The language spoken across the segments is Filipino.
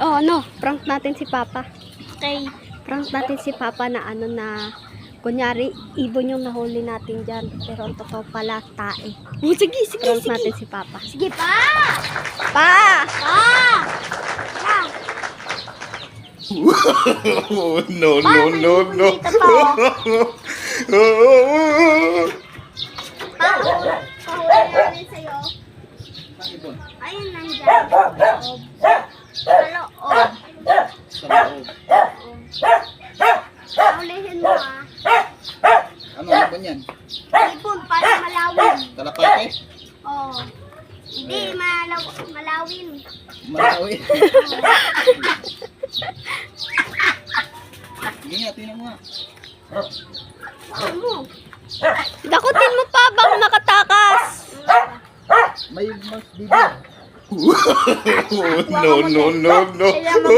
Oh, ano, prank natin si Papa. Okay. Prank natin si Papa na kunyari, ibon yung nahuli natin dyan. Pero ang totoo pala, tae. Oh, sige. Prank natin si Papa. Sige pa! Pa! Pa! Pa! No, no, no, no. Dito pa, Pa, pahuli namin sa'yo. Ayun nandyan. Sa loob. Paulihin mo Ano ibon yan? Ibon para malawin. Talapate? Oh. Hindi, malawin. Malawi. Sige nga, tingnan mo nga. Ano? Dakutin mo pa bang makatakas. May mas video. No, no, no, no. Angat mo.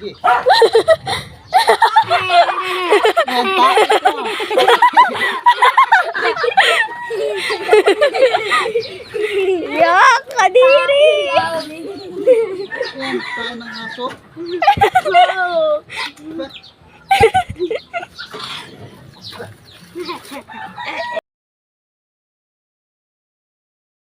Sige. Yak, kadiri. Yan, tayo ng aso.